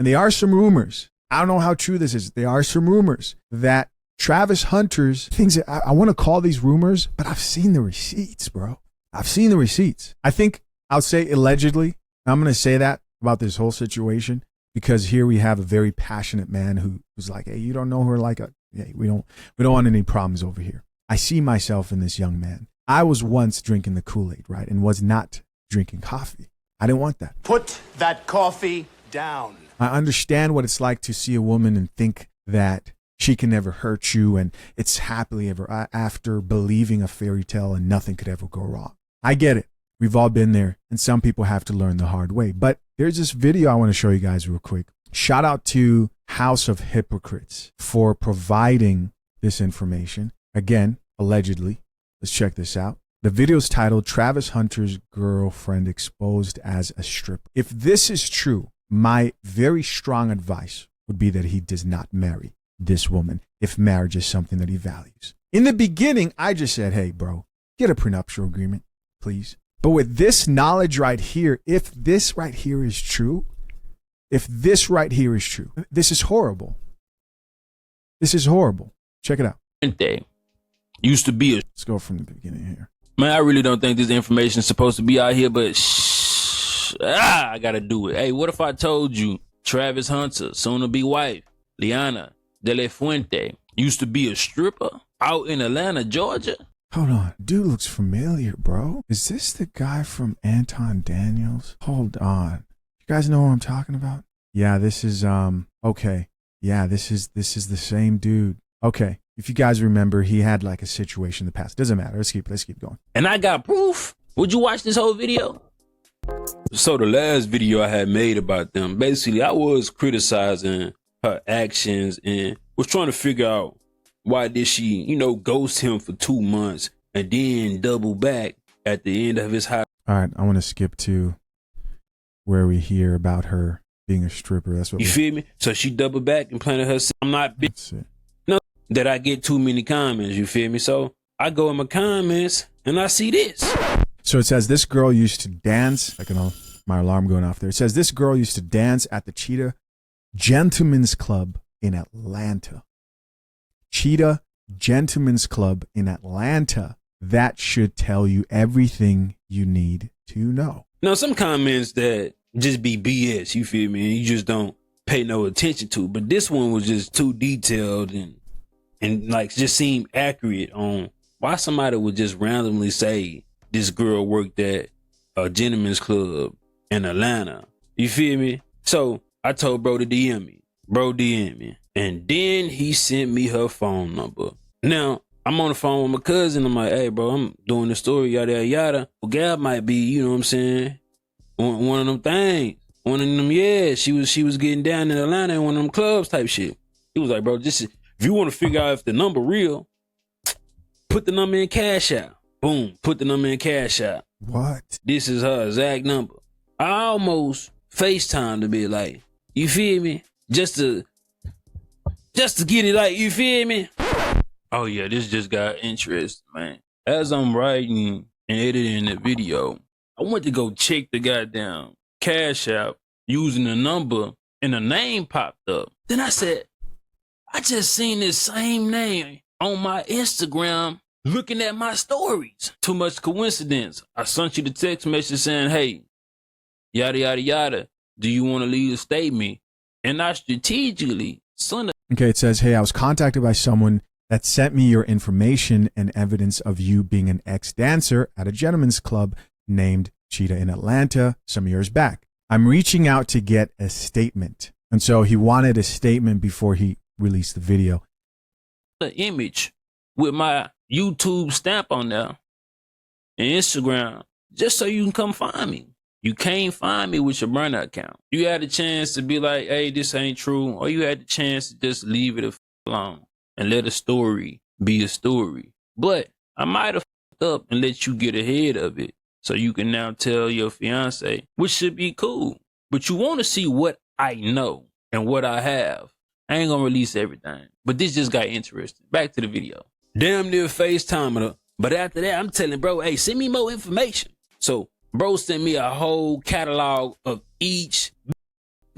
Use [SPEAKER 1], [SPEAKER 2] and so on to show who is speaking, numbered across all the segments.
[SPEAKER 1] And there are some rumors. I don't know how true this is. There are some rumors that Travis Hunter's things, I want to call these rumors, but I've seen the receipts, bro. I've seen the receipts. I think I'll say allegedly. I'm going to say that about this whole situation because here we have a very passionate man who's like, hey, you don't know her like a, hey, we don't want any problems over here. I see myself in this young man. I was once drinking the Kool-Aid, right? And was not drinking coffee. I didn't want that.
[SPEAKER 2] Put that coffee down.
[SPEAKER 1] I understand what it's like to see a woman and think that she can never hurt you and it's happily ever after, believing a fairy tale and nothing could ever go wrong. I get it. We've all been there and some people have to learn the hard way. But there's this video I want to show you guys real quick. Shout out to House of Hypocrites for providing this information. Again, allegedly. Let's check this out. The video's titled Travis Hunter's Girlfriend Exposed as a Stripper. If this is true, my very strong advice would be that he does not marry this woman if marriage is something that he values. In the beginning, I just said, hey, bro, get a prenuptial agreement, please. But with this knowledge right here, if this right here is true, this is horrible. This is horrible. Check it out.
[SPEAKER 3] Used to be a...
[SPEAKER 1] Let's go from the beginning here.
[SPEAKER 3] Man, I really don't think this information is supposed to be out here, but I gotta do it. Hey, what if I told you Travis Hunter, soon-to-be wife, Liana De La Fuente, used to be a stripper out in Atlanta, Georgia?
[SPEAKER 1] Hold on. Dude looks familiar, bro. Is this the guy from Anton Daniels? Hold on. You guys know what I'm talking about? Yeah, this is, okay. Yeah, this is the same dude. Okay. If you guys remember, he had like a situation in the past. Doesn't matter. Let's keep going.
[SPEAKER 3] And I got proof. Would you watch this whole video? So the last video I had made about them, basically I was criticizing her actions and was trying to figure out why did she, ghost him for 2 months and then double back at the end of his house.
[SPEAKER 1] All right, I want to skip to where we hear about her being a stripper. That's what
[SPEAKER 3] you feel me? So she doubled back and planted herself. I'm not big. That I get too many comments, you feel me? So I go in my comments and I see this.
[SPEAKER 1] So it says this girl used to dance. I can know my alarm going off there. It says this girl used to dance at the Cheetah Gentlemen's Club in Atlanta. Cheetah Gentlemen's Club in Atlanta. That should tell you everything you need to know.
[SPEAKER 3] Now, some comments that just be BS, you feel me? And you just don't pay no attention to. But this one was just too detailed and like just seemed accurate on why somebody would just randomly say this girl worked at a gentleman's club in Atlanta. You feel me? So I told bro to DM me. Bro DM me. And then he sent me her phone number. Now, I'm on the phone with my cousin. I'm like, hey, bro, I'm doing the story, yada, yada, yada. Well, Gab might be, you know what I'm saying, one of them things. One of them, yeah, she was getting down in Atlanta in one of them clubs type shit. He was like, bro, if you want to figure out if the number real, put the number in Cash App. Boom, put the number in Cash App.
[SPEAKER 1] What?
[SPEAKER 3] This is her exact number. I almost FaceTime to be like, you feel me? Just to get it like, you feel me? Oh yeah, this just got interesting, man. As I'm writing and editing the video, I went to go check the goddamn Cash App using the number and the name popped up. Then I said, I just seen this same name on my Instagram looking at my stories. Too much coincidence. I sent you the text message saying, hey, yada, yada, yada. Do you want to leave a statement? And I strategically sent it.
[SPEAKER 1] Okay, it says, hey, I was contacted by someone that sent me your information and evidence of you being an ex-dancer at a gentleman's club named Cheetah in Atlanta some years back. I'm reaching out to get a statement. And so he wanted a statement before he released the video.
[SPEAKER 3] The image with my YouTube stamp on there and Instagram, just so you can come find me. You can't find me with your burner account. You had a chance to be like, hey, this ain't true. Or you had the chance to just leave it alone and let a story be a story. But I might have up and let you get ahead of it so you can now tell your fiance, which should be cool. But you want to see what I know and what I have. I ain't gonna release everything, but this just got interesting. Back to the video. Damn near FaceTiming her. But after that, I'm telling bro, hey, send me more information. So bro sent me a whole catalog of each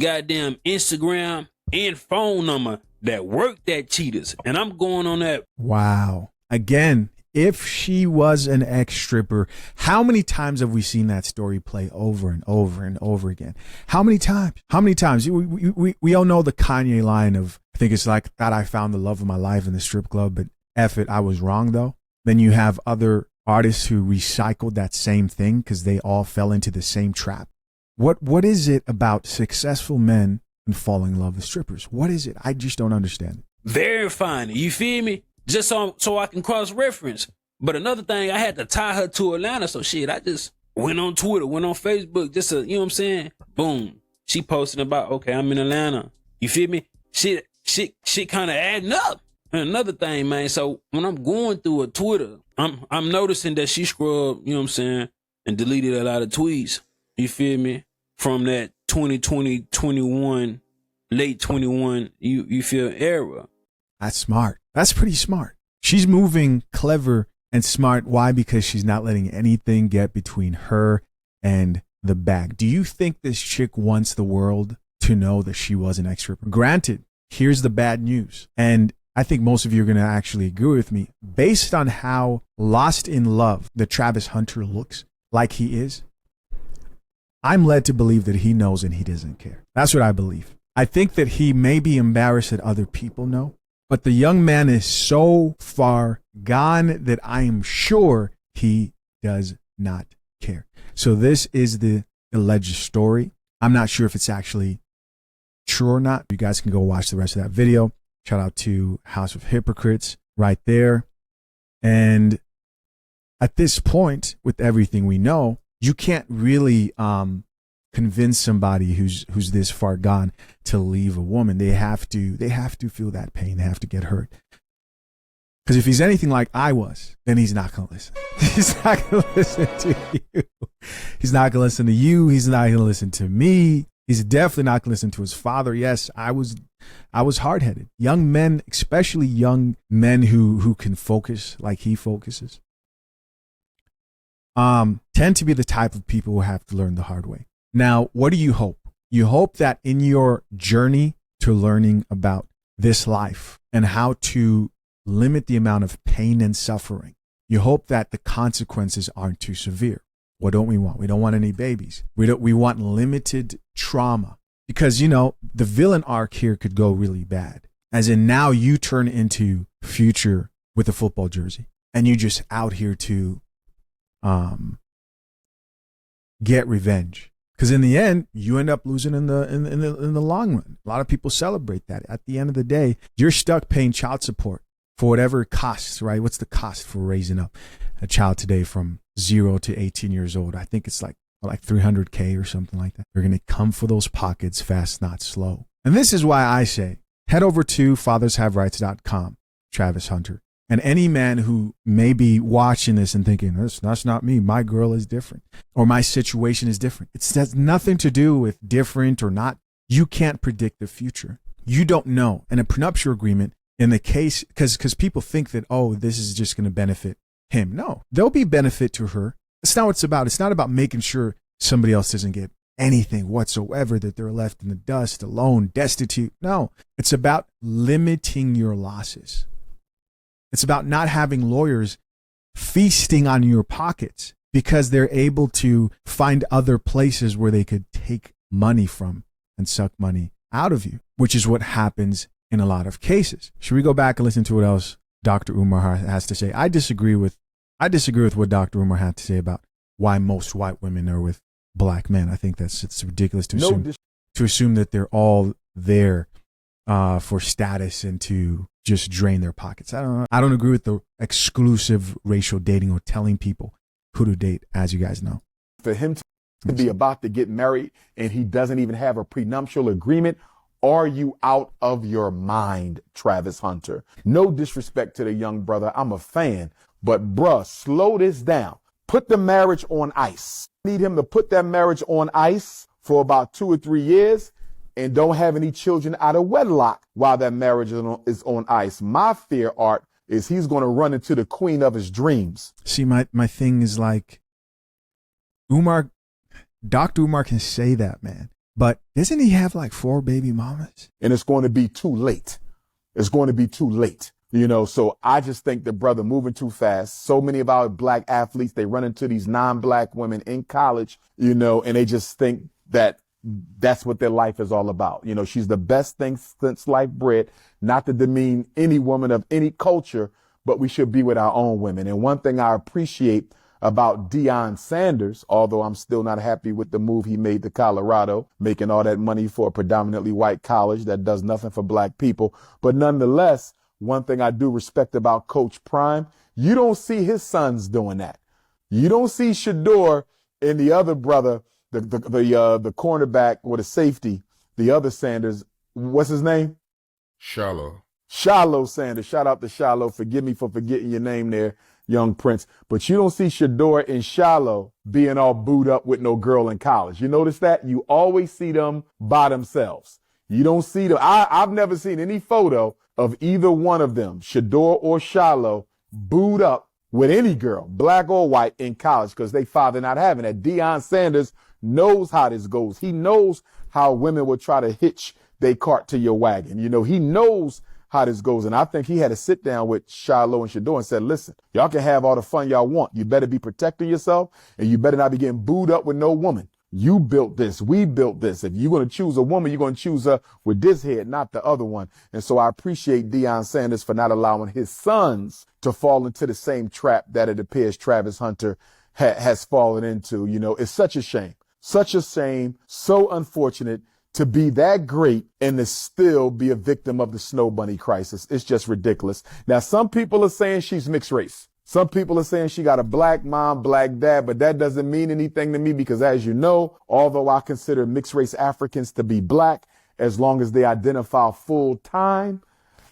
[SPEAKER 3] goddamn Instagram and phone number that worked at Cheetahs. And I'm going on that.
[SPEAKER 1] Wow. Again, if she was an ex-stripper, how many times have we seen that story play over and over and over again? How many times? How many times? We all know the Kanye line of, I think it's like, "Thought I found the love of my life in the strip club, but F it, I was wrong though." Then you have other artists who recycled that same thing because they all fell into the same trap. What is it about successful men and falling in love with strippers? What is it? I just don't understand it.
[SPEAKER 3] Verifying it, you feel me? Just so I can cross-reference. But another thing, I had to tie her to Atlanta, so shit, I just went on Twitter, went on Facebook, just to, you know what I'm saying? Boom. She posting about, okay, I'm in Atlanta. You feel me? Shit kind of adding up. And another thing, man, so when I'm going through a Twitter, I'm noticing that she scrubbed, you know what I'm saying, and deleted a lot of tweets. You feel me? From that 2020, 21, late 21, you feel era.
[SPEAKER 1] That's smart. That's pretty smart. She's moving clever and smart. Why? Because she's not letting anything get between her and the bag. Do you think this chick wants the world to know that she was an ex-stripper? Granted, here's the bad news. And I think most of you are going to actually agree with me. Based on how lost in love that Travis Hunter looks like he is, I'm led to believe that he knows and he doesn't care. That's what I believe. I think that he may be embarrassed that other people know, but the young man is so far gone that I am sure he does not care. So this is the alleged story. I'm not sure if it's actually true or not. You guys can go watch the rest of that video. Shout out to House of Hypocrites right there. And at this point, with everything we know, you can't really convince somebody who's this far gone to leave a woman. They have to feel that pain. They have to get hurt. Because if he's anything like I was, then he's not going to listen. He's not going to listen to you. He's not going to listen to you. He's not going to listen to me. He's definitely not going to listen to his father. Yes, I was hard-headed. Young men, especially young men who can focus like he focuses, tend to be the type of people who have to learn the hard way. Now, what do you hope? You hope that in your journey to learning about this life and how to limit the amount of pain and suffering, you hope that the consequences aren't too severe. What don't we want? We don't want any babies. We want limited trauma. Because, you know, the villain arc here could go really bad. As in now you turn into Future with a football jersey and you just out here to get revenge. Because in the end, you end up losing in the long run. A lot of people celebrate that. At the end of the day, you're stuck paying child support for whatever it costs, right? What's the cost for raising up a child today from 0 to 18 years old? I think it's like $300K or something like that. They're going to come for those pockets fast, not slow. And this is why I say, head over to fathershaverights.com, Travis Hunter. And any man who may be watching this and thinking, that's not me, my girl is different, or my situation is different. It has nothing to do with different or not. You can't predict the future. You don't know. And a prenuptial agreement, in the case, because people think that, oh, this is just going to benefit him. No, there'll be benefit to her. That's not what it's about. It's not about making sure somebody else doesn't get anything whatsoever, that they're left in the dust, alone, destitute. No, it's about limiting your losses. It's about not having lawyers feasting on your pockets because they're able to find other places where they could take money from and suck money out of you, which is what happens in a lot of cases. Should we go back and listen to what else Dr. Umar has to say? I disagree with what Dr. Umar had to say about why most white women are with black men. I think it's ridiculous to assume that they're all there for status and to just drain their pockets. I don't agree with the exclusive racial dating or telling people who to date, as you guys know.
[SPEAKER 4] For him to be about to get married and he doesn't even have a prenuptial agreement, are you out of your mind, Travis Hunter? No disrespect to the young brother. I'm a fan, but bruh, slow this down. Put the marriage on ice. Need him to put that marriage on ice for about 2 or 3 years and don't have any children out of wedlock while that marriage is on ice. My fear, Art, is he's going to run into the queen of his dreams.
[SPEAKER 1] See, my thing is like, Dr. Umar can say that, man. But doesn't he have like 4 baby mamas?
[SPEAKER 4] And it's going to be too late. It's going to be too late. You know, so I just think the brother moving too fast. So many of our black athletes, they run into these non-black women in college, you know, and they just think that that's what their life is all about. You know, she's the best thing since sliced bread, not to demean any woman of any culture, but we should be with our own women. And one thing I appreciate about Deion Sanders, although I'm still not happy with the move he made to Colorado, making all that money for a predominantly white college that does nothing for black people. But nonetheless, one thing I do respect about Coach Prime, you don't see his sons doing that. You don't see Shador and the other brother, the cornerback or the safety, the other Sanders, what's his name?
[SPEAKER 5] Shallow
[SPEAKER 4] Sanders. Shout out to Shallow. Forgive me for forgetting your name there, young Prince. But you don't see Shador and Shallow being all booed up with no girl in college. You notice that? You always see them by themselves. You don't see them. I've never seen any photo of either one of them, Shador or Shallow, booed up with any girl, black or white, in college because they father not having that. Deion Sanders knows how this goes. He knows how women will try to hitch their cart to your wagon. You know, he knows how this goes. And I think he had to sit down with Shiloh and Shador and said, listen, y'all can have all the fun y'all want. You better be protecting yourself and you better not be getting booed up with no woman. You built this. We built this. If you're going to choose a woman, you're going to choose her with this head, not the other one. And so I appreciate Deion Sanders for not allowing his sons to fall into the same trap that it appears Travis Hunter has fallen into. You know, it's such a shame, so unfortunate to be that great and to still be a victim of the Snow Bunny crisis. It's just ridiculous. Now, some people are saying she's mixed race. Some people are saying she got a black mom, black dad, but that doesn't mean anything to me because, as you know, although I consider mixed race Africans to be black, as long as they identify full time,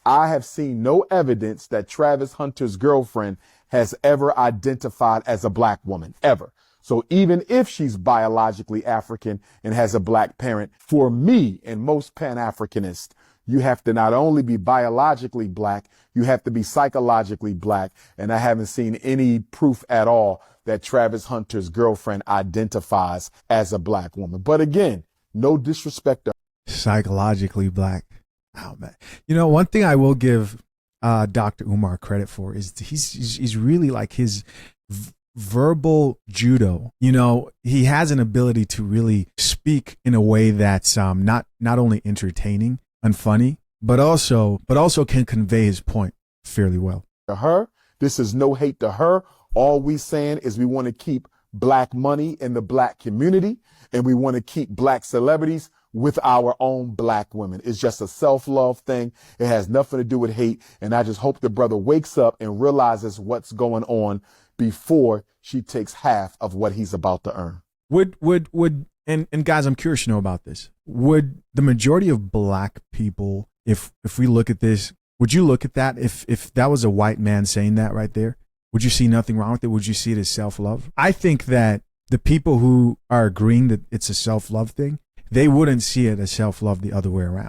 [SPEAKER 4] I have seen no evidence that Travis Hunter's girlfriend has ever identified as a black woman, ever. So even if she's biologically African and has a black parent, for me and most Pan-Africanists, you have to not only be biologically black, you have to be psychologically black. And I haven't seen any proof at all that Travis Hunter's girlfriend identifies as a black woman. But again, no disrespect to
[SPEAKER 1] Psychologically black. Oh, man. You know, one thing I will give Dr. Umar credit for is he's really like his verbal judo. You know, he has an ability to really speak in a way that's not only entertaining and funny, but also can convey his point fairly well.
[SPEAKER 4] To her, this is no hate to her. All we saying is we want to keep black money in the black community, and we want to keep black celebrities with our own black women. It's just a self-love thing. It has nothing to do with hate. And I just hope the brother wakes up and realizes what's going on before she takes half of what he's about to earn.
[SPEAKER 1] And guys, I'm curious to know about this. Would the majority of black people, if we look at this, would you look at that if that was a white man saying that right there? Would you see nothing wrong with it? Would you see it as self-love? I think that the people who are agreeing that it's a self-love thing, they wouldn't see it as self-love the other way around.